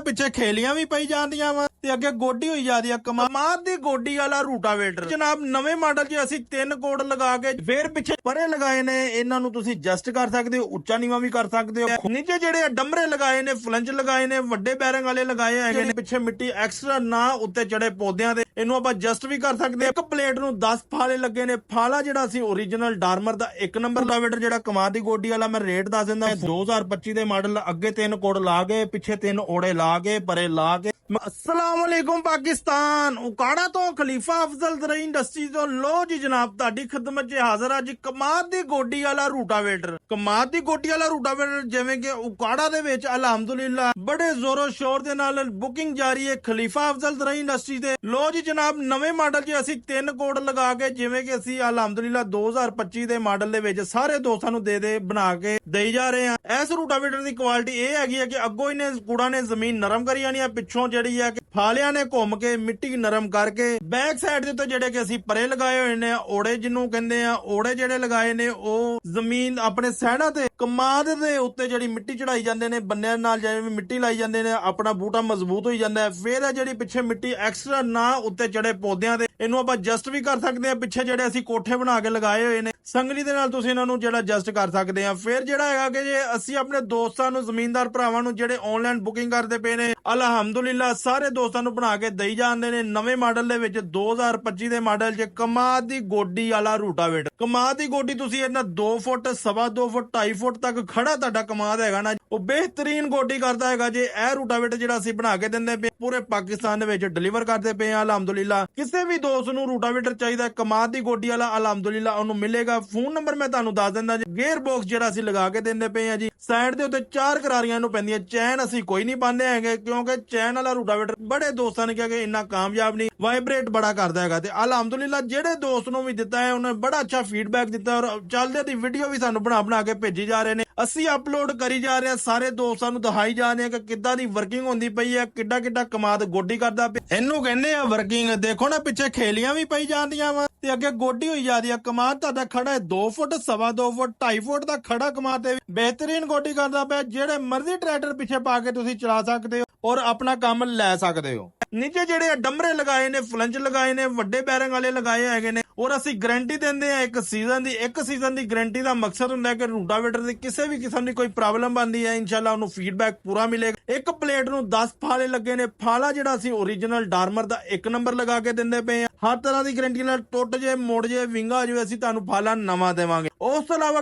ਪਿੱਛੇ ਖੇਲੀਆਂ ਵੀ ਪਈ ਜਾਂਦੀਆਂ ਵਾ ਤੇ ਅੱਗੇ ਗੋਡੀ ਹੋਈ ਜਾਂਦੀ ਆ। ਕਮਾਦ ਦੀ ਗੋਡੀ ਵਾਲਾ ਰੂਟਾਵੇਟਰ ਜਨਾਬ ਨਵੇਂ ਮਾਡਲ 'ਚ ਅਸੀਂ 3 ਕੋਡ ਲਗਾ ਕੇ ਫੇਰ ਪਿੱਛੇ ਪਰੇ ਲਗਾਏ ਨੇ। ਇਹਨਾਂ ਨੂੰ ਤੁਸੀਂ ਐਡਜਸਟ ਕਰ ਸਕਦੇ ਹੋ, ਉੱਚਾ ਨੀਵਾ ਵੀ ਕਰ ਸਕਦੇ ਹੋ। ਨੀਚੇ ਜਿਹੜੇ ਡੰਬਰੇ ਲਗਾਏ ਨੇ, ਫਲੰਜ ਲਗਾਏ ਨੇ, ਵੱਡੇ ਬੈਰਿੰਗ ਵਾਲੇ ਲਗਾਏ ਹੈਗੇ ਨੇ। ਪਿੱਛੇ ਮਿੱਟੀ ਐਕਸਟਰਾ ਨਾ ਉੱਤੇ ਚੜੇ ਪੌਦਿਆਂ ਦੇ, ਇਹਨੂੰ ਆਪਾਂ ਐਡਜਸਟ ਵੀ ਕਰ ਸਕਦੇ ਹਾਂ। ਇੱਕ ਪਲੇਟ ਨੂੰ 10 ਫਾਲੇ ਲੱਗੇ ਨੇ। ਫਾਲਾ ਜਿਹੜਾ ਸੀ ਓਰੀਜਨਲ ਡਾਰਮਰ ਦਾ 1 ਨੰਬਰ ਰੂਟਾਵੇਟਰ ਜਿਹੜਾ ਕਮਾਦ ਦੀ ਗੋਡੀ ਵਾਲਾ, ਮੈਂ ਰੇਟ ਦੱਸ ਦਿੰਦਾ 2025 ਦੇ ਮਾਡਲ। ਅੱਗੇ 3 ਕੋਡ ਲਾ ਕੇ, ਪਿੱਛੇ 3 ਓੜੇ ਲਾ ਕੇ, ਪਰੇ ਲਾ ਕੇ। अस्सलाम वालेकुम पाकिस्तान। उकाड़ा तो खलीफा अफजल ज़राई इंडस्ट्री तो लो जी जनाब ਤੁਹਾਡੀ ਖidmat 'ਚ ਹਾਜ਼ਰ ਆ ਜੀ ਕਮਾਦ ਦੀ ਗੋਡੀ ਵਾਲਾ ਰੂਟਾਵੇਟਰ। ਕਮਾਦ ਦੀ ਗੋਡੀ ਵਾਲਾ ਰੂਟਾਵੇਟਰ ਜਿਵੇਂ ਕਿ ਉਕਾੜਾ ਦੇ ਵਿੱਚ ਅਲਹਮਦੁਲਿਲਾ ਬੜੇ ਜ਼ੋਰੋ ਸ਼ੋਰ ਦੇ ਨਾਲ ਬੁਕਿੰਗ ਜਾਰੀ ਹੈ ਖਲੀਫਾ ਅਫਜ਼ਲ ज़राई ਇੰਡਸਟਰੀ ਦੇ। ਲੋ ਜੀ ਜਨਾਬ ਨਵੇਂ ਮਾਡਲ 'ਚ ਅਸੀਂ 3 ਕੋਡ ਲਗਾ ਕੇ, ਜਿਵੇਂ ਕਿ ਅਸੀਂ ਅਲਹਮਦੁਲਿਲਾ 2025 ਦੇ ਮਾਡਲ ਦੇ ਵਿੱਚ ਸਾਰੇ ਦੋਸਤਾਂ ਨੂੰ ਦੇ ਬਣਾ ਕੇ ਦੇਈ ਜਾ ਰਹੇ ਹਾਂ। ਇਸ ਰੂਟਾਵੇਟਰ ਦੀ ਕੁਆਲਿਟੀ ਇਹ ਹੈਗੀ ਹੈ ਕਿ ਅੱਗੋਂ ਇਹਨੇ ਕੂੜਾ ਨੇ ਜ਼ਮੀਨ ਨਰਮ ਕਰੀ ਜਾਣੀ ਆ, ਪਿੱਛੋਂ ਜਿਹੜੀ ਹੈ ਕਿ ਫਾਲਿਆਂ ਨੇ ਘੁੰਮ ਕੇ ਮਿੱਟੀ ਨਰਮ ਕਰਕੇ ਬੈਕ ਸਾਈਡ ਦੇ ਉੱਤੇ ਜਿਹੜੇ ਕਿ ਅਸੀਂ ਪਰੇ ਲਗਾਏ ਹੋਏ ਨੇ ਓੜੇ ਜਿਹਨੂੰ ਕਹਿੰਦੇ ਆ, ਓੜੇ ਜਿਹੜੇ ਲਗਾਏ ਨੇ ਉਹ ਜ਼ਮੀਨ ਆਪਣੇ ਸਾਈਡਾਂ ਤੇ ਕਮਾਦ ਦੇ ਉੱਤੇ ਜਿਹੜੀ ਮਿੱਟੀ ਚੜਾਈ ਜਾਂਦੇ ਨੇ, ਬੰਨਿਆਂ ਨਾਲ ਜਿਵੇਂ ਮਿੱਟੀ ਲਾਈ ਜਾਂਦੇ ਨੇ, ਆਪਣਾ ਬੂਟਾ ਮਜ਼ਬੂਤ ਹੋਈ ਜਾਂਦਾ ਹੈ। ਫਿਰ ਇਹ ਜਿਹੜੀ ਪਿੱਛੇ ਮਿੱਟੀ ਐਕਸਟਰਾ ਨਾ ਉੱਤੇ ਚੜੇ ਪੌਦਿਆਂ ਦੇ, ਇਹਨੂੰ ਆਪਾਂ ਐਡਜਸਟ ਵੀ ਕਰ ਸਕਦੇ ਆ। ਪਿੱਛੇ ਜਿਹੜੇ ਅਸੀਂ ਕੋਠੇ ਬਣਾ ਕੇ ਲਗਾਏ ਹੋਏ ਨੇ, ਸੰਗਲੀ ਦੇ ਨਾਲ ਤੁਸੀਂ ਇਹਨਾਂ ਨੂੰ ਜਿਹੜਾ ਐਡਜਸਟ ਕਰ ਸਕਦੇ ਆ। ਫਿਰ ਜਿਹੜਾ ਹੈਗਾ ਕਿ ਜੇ ਅਸੀਂ ਆਪਣੇ ਦੋਸਤਾਂ ਨੂੰ, ਜ਼ਮੀਨਦਾਰ ਭਰਾਵਾਂ ਨੂੰ ਜਿਹੜੇ ਆਨਲਾਈਨ ਬੁਕਿੰਗ ਕਰਦੇ ਪਏ ਨੇ, ਅਲਹਮਦੁਲਿਲਾ ਸਾਰੇ ਦੋਸਤਾਂ ਨੂੰ ਬਣਾ ਕੇ ਦੇਈ ਜਾਂਦੇ ਨੇ। ਨਵੇਂ ਮਾਡਲ ਦੇ ਵਿੱਚ 2025 ਦੇ ਮਾਡਲ 'ਚ ਕਮਾਦ ਦੀ ਗੋਡੀ ਵਾਲਾ ਰੂਟਾਵੇਟਰ। ਕਮਾਦ ਦੀ ਗੋਡੀ ਤੁਸੀਂ ਇਹਨਾਂ 2 ਫੁੱਟ, 2.25 ਫੁੱਟ, 2.5 ਫੁੱਟ ਤੱਕ ਖੜਾ ਤੁਹਾਡਾ ਕਮਾਦ ਹੈਗਾ ਨਾ, ਉਹ ਬਿਹਤਰੀਨ ਗੋਡੀ ਕਰਦਾ ਹੈਗਾ। ਜੇ ਇਹ ਰੂਟਾਵੇਟਰ ਜਿਹੜਾ ਅਸੀਂ ਬਣਾ ਕੇ ਦਿੰਦੇ ਪਏ ਪੂਰੇ ਪਾਕਿਸਤਾਨ ਦੇ ਵਿੱਚ ਡਿਲੀਵਰ ਕਰਦੇ ਪਏ ਆ ਅਲਹਮਦੁਲਿਲਾ। ਕਿਸੇ ਵੀ ਦੋਸਤ ਨੂੰ ਰੂਟਾਵੇਟਰ ਚਾਹੀਦਾ ਕਮਾਦ ਦੀ ਗੋਡੀ ਵਾਲਾ, ਅਲਹਮਦੁਲਿਲਾ ਉਹਨੂੰ ਮਿਲੇਗਾ। ਫੋਨ ਨੰਬਰ ਮੈਂ ਤੁਹਾਨੂੰ ਦੱਸ ਦਿੰਦਾ ਜੀ। ਗੇਅਰ ਬਾਕਸ ਜਿਹੜਾ ਅਸੀਂ ਲਗਾ ਕੇ ਦਿੰਦੇ ਪਏ ਆ ਜੀ, ਸਾਈਡ ਦੇ ਉੱਤੇ 4 ਕਰਾਰੀਆਂ ਨੂੰ ਪੈਂਦੀਆਂ। ਚੈਨ ਅਸੀਂ ਕੋਈ ਨਹੀਂ ਪਾਉਂਦੇ ਹੈਗੇ ਕਿਉਂਕਿ ਚੈਨ ਵਾਲਾ ਰੂਟਾਵੇਟਰ ਬੜੇ ਦੋਸਤਾਂ ਨੇ ਕਿਹਾ ਕਿ ਇੰਨਾ ਕਾਮਯਾਬ ਨਹੀਂ, ਵਾਈਬ੍ਰੇਟ ਬੜਾ ਕਰਦਾ ਹੈਗਾ। ਤੇ ਅਲਹਮਦੁਲਿਲਾ ਜਿਹੜੇ ਦੋਸਤ ਨੂੰ ਵੀ ਦਿੱਤਾ ਹੈ ਉਹਨੇ ਬੜਾ ਅੱਛਾ ਫੀਡਬੈਕ ਦਿੱਤਾ ਔਰ ਚੱਲਦੇ ਦੀ ਵੀਡੀਓ ਵੀ ਸਾਨੂੰ ਬਣਾ ਕੇ ਭੇਜੀ ਜਾ ਰਹੇ ਨੇ। ਅਸੀਂ ਅਪਲੋਡ ਕਰੀ ਜਾ ਰਹੇ ਹਾਂ, ਸਾਰੇ ਦੋਸਤਾਂ ਨੂੰ ਦਿਖਾਈ ਜਾ ਰਹੇ ਹਾਂ ਕਿ ਕਿੱਦਾਂ ਦੀ ਵਰਕਿੰਗ ਹੁੰਦੀ ਪਈ ਹੈ, ਕਿੱਡਾ ਕਮਾਦ ਗੋਡੀ ਕਰਦਾ ਪਿਆ। ਇਹਨੂੰ ਕਹਿੰਦੇ ਆ ਵਰਕਿੰਗ। ਦੇਖੋ ਨਾ ਪਿੱਛੇ ਖੇਲੀਆਂ ਵੀ ਪਈ ਜਾਂਦੀਆਂ ਵਾ ਤੇ ਅੱਗੇ ਗੋਡੀ ਹੋਈ ਜਾਂਦੀ ਆ। ਕਮਾਦ ਤੁਹਾਡਾ ਖੜਾ ਹੈ 2 ਫੁੱਟ, 2.25 ਫੁੱਟ, 2.5 ਫੁੱਟ ਦਾ ਖੜਾ ਕਮਾਦ ਤੇ ਬਿਹਤਰੀਨ ਗੋਡੀ ਕਰਦਾ ਪਿਆ। ਜਿਹੜੇ ਮਰਜ਼ੀ ਟਰੈਕਟਰ ਪਿੱਛੇ ਪਾ ਕੇ ਤੁਸੀਂ ਚਲਾ ਸਕਦੇ ਹੋ ਔਰ ਆਪਣਾ ਕੰਮ ਲੈ ਸਕਦੇ ਹੋ। ਨੀਚੇ ਜਿਹੜੇ ਡੰਬਰੇ ਲਗਾਏ ਨੇ, ਫਲੰਜ ਲਗਾਏ ਨੇ, ਵੱਡੇ ਬੈਰਿੰਗ ਵਾਲੇ ਲਗਾਏ ਹੈਗੇ ਨੇ ਔਰ ਅਸੀਂ ਗਾਰੰਟੀ ਦਿੰਦੇ ਆ 1 ਸੀਜ਼ਨ ਦੀ। 1 ਸੀਜ਼ਨ ਦੀ ਗਾਰੰਟੀ ਦਾ ਮਕਸਦ ਹੁੰਦਾ ਹੈ ਕਿ ਰੂਟਾਵੇਟਰ ਦੀ ਕਿਸੇ ਵੀ ਕਿਸਮ ਦੀ ਕੋਈ ਪ੍ਰੋਬਲਮ ਆਂਦੀ ਹੈ ਇਨਸ਼ਾਅੱਲਾ ਉਹਨੂੰ ਫੀਡਬੈਕ ਪੂਰਾ ਮਿਲੇਗਾ। ਇੱਕ ਪਲੇਟ ਨੂੰ 10 ਫਾਲੇ ਲੱਗੇ ਨੇ। ਫਾਲਾ ਜਿਹੜਾ ਅਸੀਂ ਓਰੀਜਨਲ ਡਾਰਮਰ ਦਾ 1 ਨੰਬਰ ਲਗਾ ਕੇ ਦਿੰਦੇ ਪਏ ਆ। ਹਰ ਤਰ੍ਹਾਂ ਦੀ ਗਾਰੰਟੀ ਨਾਲ, ਟੁੱਟ ਜੇ, ਮੁੜ ਜੇ, ਵਿੰਗਾ ਜਾਵੇ, ਅਸੀਂ ਤੁਹਾਨੂੰ ਫਾਲਾ ਨਵਾਂ ਦੇਵਾਂਗੇ। ਉਸ ਤੋਂ ਇਲਾਵਾ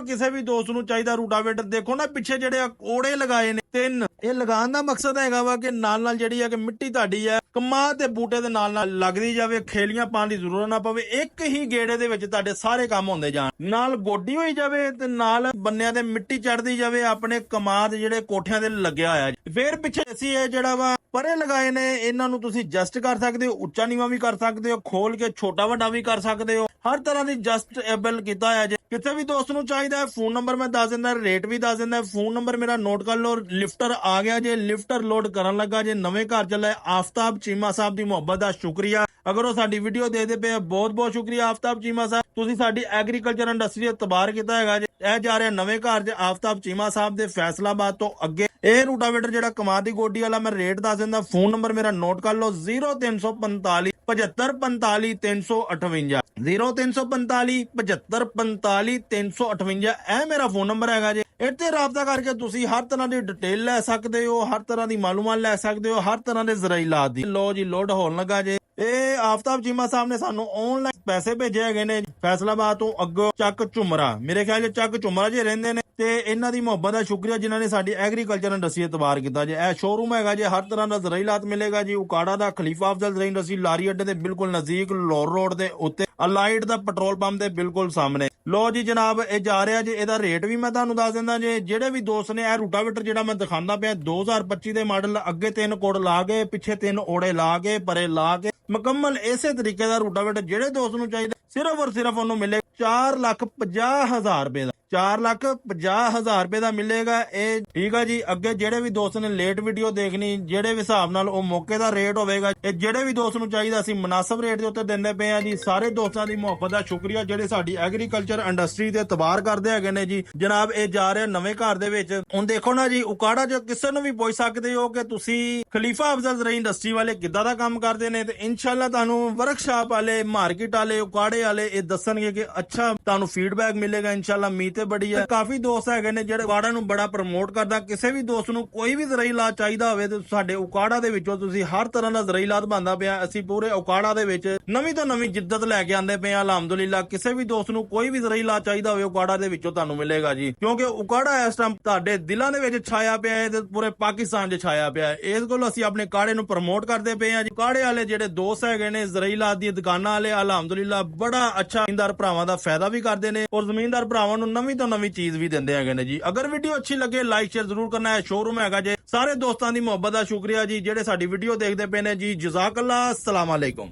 ਕਿਸੇ ਵੀ ਦੋਸਤ ਨੂੰ ਚਾਹੀਦਾ ਰੂਟਾਵੇਟਰ, ਦੇਖੋ ਨਾ ਪਿੱਛੇ ਜਿਹੜੇ ਓੜੇ ਲਗਾਏ ਨੇ 3, ਇਹ ਲਗਾਉਣ ਦਾ ਮਕਸਦ ਹੈਗਾ ਵਾ ਕਿ ਨਾਲ ਜਿਹੜੀ ਹੈ ਕਿ ਮਿੱਟੀ ਤੁਹਾਡੀ ਹੈ ਕਮਾਦ ਤੇ ਬੂਟੇ ਦੇ ਨਾਲ ਲੱਗਦੀ ਜਾਵੇ, ਖੇਲੀਆਂ ਪਾਉਣ ਦੀ ਜ਼ਰੂਰਤ ਨਾ ਪਵੇ। ਇੱਕ ਹੀ ਗੇੜੇ ਦੇ ਵਿੱਚ ਤੁਹਾਡੇ ਸਾਰੇ ਕੰਮ ਹੁੰਦੇ ਜਾਣ, ਨਾਲ ਗੋਡੀ ਹੋਈ ਜਾਵੇ ਤੇ ਨਾਲ ਬੰਨਿਆਂ ਤੇ ਮਿੱਟੀ ਚੜਦੀ ਜਾਵੇ। ਆਪਣੇ ਕਮਾਦ ਜਿਹੜੇ ਕੋਠਿਆਂ ਦੇ ਲੱਗਿਆ ਹੋਇਆ। ਫਿਰ ਪਿੱਛੇ ਅਸੀਂ ਇਹ ਜਿਹੜਾ ਵਾ ਪਰੇ ਲਗਾਏ ਨੇ, ਇਹਨਾਂ ਨੂੰ ਤੁਸੀਂ ਐਡਜਸਟ ਕਰ ਸਕਦੇ ਹੋ, ਉੱਚਾ ਨੀਵਾ ਵੀ ਕਰ ਸਕਦੇ ਹੋ, ਖੋਲ ਕੇ ਛੋਟਾ ਵੱਡਾ ਵੀ ਕਰ ਸਕਦੇ ਹੋ। ਹਰ ਤਰ੍ਹਾਂ ਦੀ ਐਡਜਸਟੇਬਲ ਕੀਤਾ ਹੋਇਆ। ਜੇ ਕਿਸੇ ਵੀ ਦੋਸਤ ਨੂੰ ਚਾਹੀਦਾ ਹੈ, ਫੋਨ ਨੰਬਰ ਮੈਂ ਦੱਸ ਦਿੰਦਾ, ਰੇਟ ਵੀ ਦੱਸ ਦਿੰਦਾ। ਫੋਨ ਨੰਬਰ ਮੇਰਾ ਨੋਟ ਕਰ ਲਓ। ਲਿਫਟਰ ਆ ਗਿਆ ਜੇ, ਲਿਫਟਰ ਲੋਡ ਕਰਨ ਲੱਗਾ ਜੇ, ਨਵੇਂ ਘਰ ਚੱਲਾ। ਆਫਤਾਬ ਚੀਮਾ ਸਾਹਿਬ ਦੀ ਮੁਹੱਬਤ ਦਾ ਸ਼ੁਕਰੀਆ। ਅਗਰ ਉਹ ਸਾਡੀ ਵੀਡੀਓ ਦੇਖਦੇ ਪਏ, ਬਹੁਤ ਸ਼ੁਕਰੀਆ ਆਫਤਾਬ ਚੀਮਾ ਸਾਹਿਬ। ਤੁਸੀਂ ਸਾਡੀ ਐਗਰੀਕਲਚਰ ਇੰਡਸਟਰੀ ਦਾ ਤਬਾਰ ਕੀਤਾ ਹੈਗਾ ਜੇ। ਇਹ ਜਾ ਰਿਹਾ ਨਵੇਂ ਘਰ ਜੇ ਆਫਤਾਬ ਚੀਮਾ ਸਾਹਿਬ ਦੇ ਫੈਸਲਾਬਾਦ ਤੋਂ ਅੱਗੇ। ਇਹ ਰੂਟਾਵੇਟਰ ਜਿਹੜਾ ਕਮਾਦ ਦੀ ਗੋਡੀ ਵਾਲਾ, ਮੈਂ ਰੇਟ ਦੱਸ ਦਿੰਦਾ। ਫੋਨ ਨੰਬਰ ਮੇਰਾ ਨੋਟ ਕਰ ਲਓ 0345 7545 358 0345 7545 358। ਇਹ ਮੇਰਾ ਫੋਨ ਨੰਬਰ ਹੈਗਾ ਜੇ। ਇੱਥੇ ਰਾਬਤਾ ਕਰਕੇ ਤੁਸੀਂ ਹਰ ਤਰ੍ਹਾਂ ਦੀ ਡਿਟੇਲ ਲੈ ਸਕਦੇ ਹੋ, ਹਰ ਤਰ੍ਹਾਂ ਦੀ ਮਾਲੂਮਾਤ ਲੈ ਸਕਦੇ ਹੋ, ਹਰ ਤਰ੍ਹਾਂ ਦੇ ਜ਼ਰਾਈਲਾਤ ਦੀ। ਲੋ ਜੀ ਲੋਡ ਹੋਣ ਲੱਗਾ ਜੇ। ਇਹ ਆਫਤਾਬ ਚੀਮਾ ਸਾਹਿਬ ਨੇ ਸਾਨੂੰ ਆਨਲਾਈਨ ਪੈਸੇ ਭੇਜੇ ਹੈਗੇ ਨੇ ਫੈਸਲਾਬਾਦ ਤੋਂ ਅੱਗੋਂ ਚੱਕ ਝੁਮਰਾ। ਮੇਰੇ ਖਿਆਲ 'ਚ ਚੱਕ ਝੁਮਰਾ ਜੇ ਰਹਿੰਦੇ ਨੇ ਤੇ ਇਹਨਾਂ ਦੀ ਮੁਹੱਬਤ ਦਾ ਸ਼ੁਕਰੀਆ ਜਿਨ੍ਹਾਂ ਨੇ ਸਾਡੀ ਐਗਰੀਕਲਚਰ ਇੰਡਸਟਰੀ ਇਤਬਾਰ ਕੀਤਾ ਜੇ। ਇਹ ਸ਼ੋਰੂਮ ਹੈਗਾ ਜੇ, ਹਰ ਤਰ੍ਹਾਂ ਦਾ ਜ਼ਰਾਈਲਾਤ ਮਿਲੇਗਾ ਜੀ। ਉਕਾੜਾ ਦਾ ਖਲੀਫਾ ਅਫਜ਼ਲ ज़राई ਇੰਡਸਟਰੀ ਲਾਰੀ ਅੱਡੇ ਦੇ ਬਿਲਕੁਲ ਨਜ਼ਦੀਕ, ਲਾਹੌਰ ਰੋਡ ਦੇ ਉੱਤੇ, ਅਲਾਈਟ ਦਾ ਪੈਟਰੋਲ ਪੰਪ ਦੇ ਬਿਲਕੁਲ ਸਾਹਮਣੇ। ਲੋ ਜੀ ਜਨਾਬ ਇਹ ਜਾ ਰਿਹਾ ਜੇ। ਇਹਦਾ ਰੇਟ ਵੀ ਮੈਂ ਤੁਹਾਨੂੰ ਦੱਸ ਦਿੰਦਾ ਜੇ। ਜਿਹੜੇ ਵੀ ਦੋਸਤ ਨੇ ਇਹ ਰੂਟਾਵੇਟਰ ਜਿਹੜਾ ਮੈਂ ਦਿਖਾਉਂਦਾ ਪਿਆ 2025 ਦੇ ਮਾਡਲ, ਅੱਗੇ 3 ਕੋਡ ਲਾ ਕੇ, ਪਿੱਛੇ 3 ਓੜੇ ਲਾ ਕੇ, ਪਰੇ ਲਾ ਕੇ, ਮੁਕੰਮਲ ਇਸੇ ਤਰੀਕੇ ਦਾ ਰੂਟਾਵੇਟਰ ਜਿਹੜੇ ਦੋਸਤ ਨੂੰ ਚਾਹੀਦਾ ਸਿਰਫ ਔਰ ਸਿਰਫ ਉਹਨੂੰ ਮਿਲੇ 4,50,000 ਰੁਪਏ ਦਾ। 4,50,000 ਰੁਪਏ ਦਾ ਮਿਲੇਗਾ ਇਹ। ਠੀਕ ਆ ਜੀ। ਅੱਗੇ ਜਿਹੜੇ ਵੀ ਦੋਸਤ ਨੇ ਲੇਟ ਵੀਡੀਓ ਦੇਖਣੀ, ਜਿਹੜੇ ਵੀ ਹਿਸਾਬ ਨਾਲ ਉਹ ਮੌਕੇ ਦਾ ਰੇਟ ਹੋਵੇਗਾ, ਇਹ ਜਿਹੜੇ ਵੀ ਦੋਸਤ ਨੂੰ ਚਾਹੀਦਾ ਅਸੀਂ ਮੁਨਾਸਬ ਰੇਟ ਦੇ ਉੱਤੇ ਦਿੰਦੇ ਪਏ ਆ ਜੀ। ਸਾਰੇ ਦੋਸਤਾਂ ਦੀ ਮੁਹੱਬਤ ਦਾ ਸ਼ੁਕਰੀਆ ਜਿਹੜੇ ਸਾਡੀ ਐਗਰੀਕਲਚਰ ਇੰਡਸਟਰੀ ਤੇ ਇਤਬਾਰ ਕਰਦੇ ਹੈਗੇ ਨੇ ਜੀ। ਜਨਾਬ ਇਹ ਜਾ ਰਿਹਾ ਨਵੇਂ ਘਰ ਦੇ ਵਿੱਚ। ਹੁਣ ਦੇਖੋ ਨਾ ਜੀ, ਉਕਾੜਾ ਚ ਕਿਸੇ ਨੂੰ ਵੀ ਪੁੱਛ ਸਕਦੇ ਹੋ ਕਿ ਤੁਸੀਂ ਖਲੀਫਾ ਅਫਜ਼ਲ ਜ਼ਰਈ ਇੰਡਸਟਰੀ ਵਾਲੇ ਕਿੱਦਾਂ ਦਾ ਕੰਮ ਕਰਦੇ ਨੇ, ਤੇ ਇਨਸ਼ਾਅੱਲਾ ਤੁਹਾਨੂੰ ਵਰਕਸ਼ਾਪ ਵਾਲੇ, ਮਾਰਕੀਟ ਵਾਲੇ, ਉਕਾੜੇ ਵਾਲੇ ਇਹ ਦੱਸਣਗੇ ਕਿ ਅੱਛਾ ਤੁਹਾਨੂੰ ਫੀਡਬੈਕ ਮਿਲੇਗਾ। ਇਨਸ਼ਾਅੱਲਾ ਉਮੀਦ ਤੇ ਬੜੀ ਹੈ। ਕਾਫੀ ਦੋਸਤ ਹੈਗੇ ਨੇ ਜਿਹੜੇ ਉਕਾੜਾ ਨੂੰ ਬੜਾ ਪ੍ਰਮੋਟ ਕਰਦਾ। ਕਿਸੇ ਵੀ ਦੋਸਤ ਨੂੰ ਕੋਈ ਵੀ ਜ਼ਰਈ ਇਲਾਜ ਚਾਹੀਦਾ ਹੋਵੇ ਤੇ ਸਾਡੇ ਉਕਾੜਾ ਦੇ ਵਿੱਚੋਂ ਤੁਸੀਂ ਹਰ ਤਰ੍ਹਾਂ ਦਾ ਜ਼ਰਈ ਇਲਾਜ ਬਣਦਾ ਪਿਆ। ਅਸੀਂ ਪੂਰੇ ਉਕਾੜਾ ਦੇ ਵਿੱਚ ਨਵੀਂ ਤੋਂ ਨਵੀਂ ਜਿੱਦਤ ਲੈ ਕੇ ਆਂਦੇ ਪਏ ਆ ਅਲਹਮਦੁਲਿਲਾ। ਕਿਸੇ ਵੀ ਦੋਸਤ ਨੂੰ ਕੋਈ ਵੀ ਜ਼ਰਈ ਇਲਾਜ ਚਾਹੀਦਾ ਹੋਵੇ ਉਕਾੜਾ ਦੇ ਵਿੱਚੋਂ ਤੁਹਾਨੂੰ ਮਿਲੇਗਾ ਜੀ, ਕਿਉਂਕਿ ਉਕਾੜਾ ਇਸ ਟਾਈਮ ਤੁਹਾਡੇ ਦਿਲਾਂ ਦੇ ਵਿੱਚ ਛਾਇਆ ਪਿਆ ਹੈ ਤੇ ਪੂਰੇ ਪਾਕਿਸਤਾਨ 'ਚ ਛਾਇਆ ਪਿਆ ਹੈ। ਇਸ ਕੋਲ ਅਸੀਂ ਆਪਣੇ ਕਾੜੇ ਨੂੰ ਪ੍ਰਮੋਟ ਕਰਦੇ ਪਏ ਆ ਜੀ। ਕਾੜੇ ਵਾਲੇ ਜਿਹੜੇ ਦੋਸਤ ਹੈਗੇ ਨੇ ਜ਼ਰਈ ਇਲਾਜ ਦੀਆਂ ਦੁਕਾਨਾਂ ਵਾਲੇ ਅਲਹਮਦੁਲਿਲਾ ਬੜਾ ਅੱਛਾ ਜ਼ਮੀਨਦਾਰ ਭਰਾਵਾਂ ਦਾ ਫਾਇਦਾ ਵੀ ਕਰਦੇ ਨੇ ਔਰ ਜ਼ਮੀਨਦਾਰ ਭਰਾਵਾਂ ਨੂੰ ਨਵੀਂ ਤੋਂ ਨਵੀਂ ਚੀਜ਼ ਵੀ ਦਿੰਦੇ ਹੈਗੇ ਨੇ ਜੀ। ਅਗਰ ਵੀਡੀਓ ਅੱਛੀ ਲੱਗੇ ਲਾਈਕ ਸ਼ੇਅਰ ਜ਼ਰੂਰ ਕਰਨਾ ਹੈ। ਸ਼ੋਰੂਮ ਹੈਗਾ ਜੇ। ਸਾਰੇ ਦੋਸਤਾਂ ਦੀ ਮੁਹੱਬਤ ਦਾ ਸ਼ੁਕਰੀਆ ਜੀ ਜਿਹੜੇ ਸਾਡੀ ਵੀਡੀਓ ਦੇਖਦੇ ਪਏ ਨੇ ਜੀ। ਜਜ਼ਾਕ ਅੱਲਾ। ਅਸਲਾਮ ਅਲੈਕੁਮ।